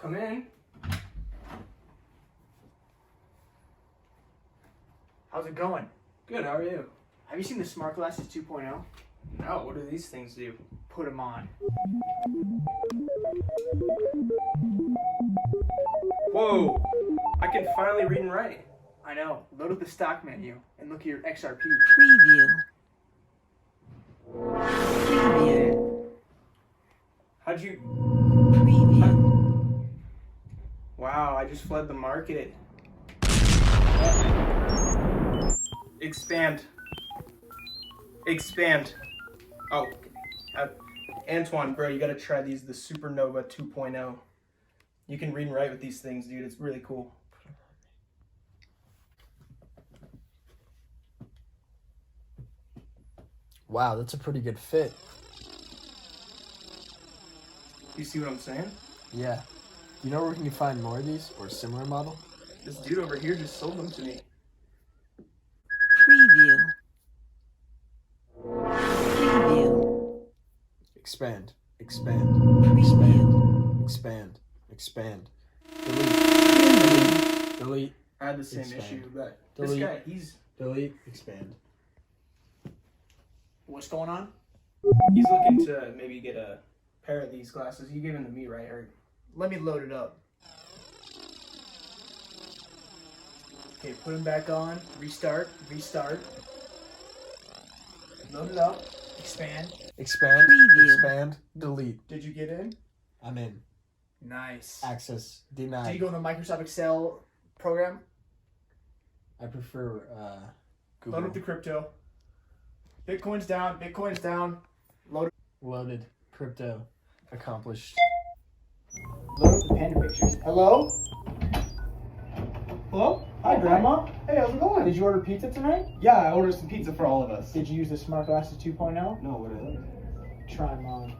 Come in. How's it going? Good, how are you? Have you seen the smart glasses 2.0? No, what do these things do? Put them on. Whoa! I can finally read and write. I know. Load up the stock menu and look at your XRP. Preview. How'd you... Preview. Wow, I just fled the market. Expand. Expand. Oh, Antoine, bro, you gotta try these, the Supernova 2.0. You can read and write with these things, dude. It's really cool. Wow, that's a pretty good fit. You see what I'm saying? Yeah. Do you know where we can find more of these or a similar model? This dude over here just sold them to me. Preview. Preview. Expand. Expand. Preview. Expand. Expand. Delete. Delete. I had the same Expand. issue, but Delete. this guy, he's Delete. Expand. What's going on? looking to maybe get a pair of these glasses. You gave them to me, right? Or Let me load it up. Okay, put them back on. Restart. Restart. Load it up. Expand. Expand. Preview. Expand. Delete. Did you get in? I'm in. Nice. Access Did you denied. go in the Microsoft Excel program? I prefer Load Google. up the crypto. Bitcoin's down. Bitcoin's down. Load up. Loaded. Crypto. Accomplished. Load up the panda pictures. Hello? Hello? Hi, Grandma. Hey, how's it going? Did you order pizza tonight? Yeah, I ordered some pizza for all of us. Did you use the smart glasses 2.0? No, what is it? Try them on.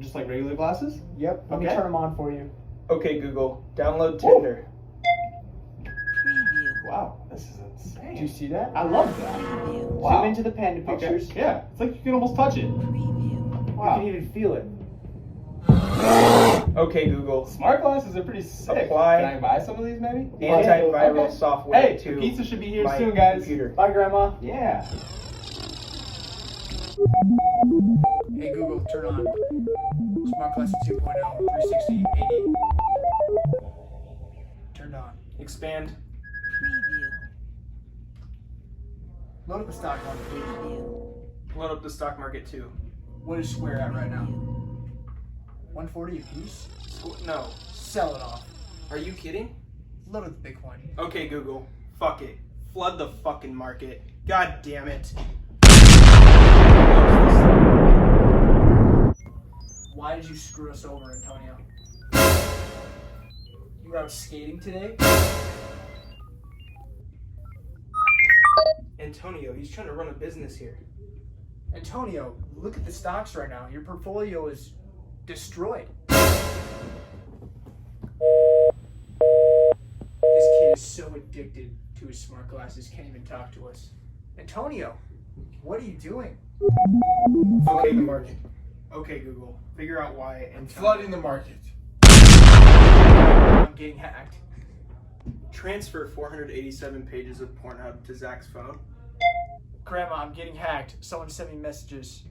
Just like regular glasses? Yep. Let me Okay. turn them on for you. okay, Google, download Tinder. Preview. Wow, this is Did you insane. see that? I love that. Preview. Wow. Zoom into the panda Okay. pictures. Yeah, it's like you can almost touch it. Preview. You Wow. can even feel it. Okay, Google, Smart glasses are pretty sick. Apply. Can I buy some of these maybe? antiviral Okay. software Hey, to the pizza should be here my soon, guys. computer. Bye, Grandma. Yeah. Hey, Google, turn on smart glasses 2.0, 360, 80. Turned on. Expand. Preview. Load up the stock market, please. Preview. Load up the stock market too. What is Square at right now? 140 a piece? No. Sell it off. Are you kidding? Load up the Bitcoin. Okay, Google. Fuck it. Flood the fucking market. God damn it. Why did you screw us over, Antonio? You were out skating today? Antonio, he's trying to run a business here. Antonio, look at the stocks right now. Your portfolio is destroyed. This kid is so addicted to his smart glasses, can't even talk to us. Antonio, what are you doing? Okay, Google. Okay, Google. Figure out why. I'm flooding the market. I'm getting hacked. Transfer 487 pages of Pornhub to Zach's phone. Grandma, I'm getting hacked. Someone sent me messages.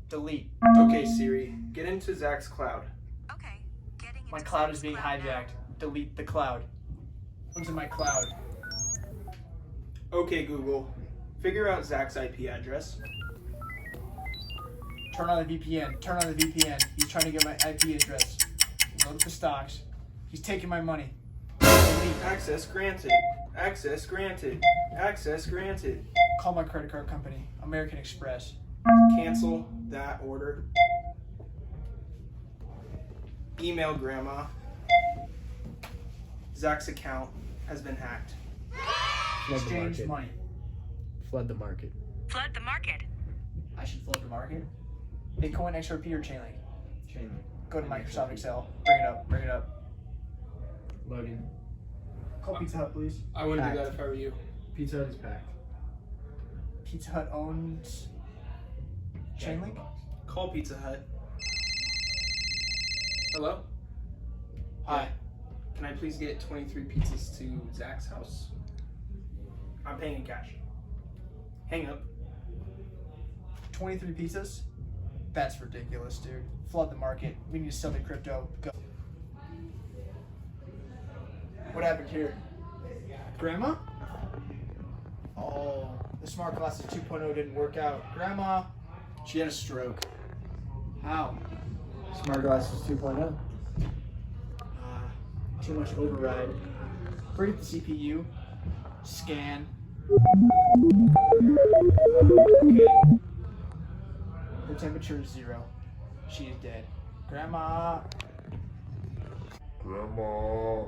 Delete. Okay, Siri. Get into Zach's cloud. Okay. Getting My into cloud is Zach's being cloud now. hijacked. Delete the cloud. What's in my cloud? Okay, Google. Figure out Zach's IP address. Turn on the VPN. Turn on the VPN. He's trying to get my IP address. Load up the stocks. He's taking my money. Delete. Access granted. Access granted. Access granted. Call my credit card company, American Express. Cancel that order. Email grandma. Zach's account has been hacked. Flood the Exchange market. money. Flood the market. Flood the market. I should flood the market. Bitcoin, XRP, or Chainlink? Chainlink. Go to Microsoft Excel. Bring it up. Bring it up. Loading. Call Pizza Hut, please. I wouldn't do Hacked. that if I were you. Pizza Hut is packed. Pizza Hut owns Chainlink? Call Pizza Hut. Hello? Hi. Can I please get 23 pizzas to Zach's house? I'm paying in cash. Hang up. 23 pizzas? That's ridiculous, dude. Flood the market. We need to sell the crypto. Go. What happened here? Grandma? Oh, the smart glasses 2.0 didn't work out. Grandma? She had a stroke. How? Smart glasses 2.0. Too much override. Bring up the CPU. Scan. Okay. Her temperature is 0. She is dead. Grandma. Grandma.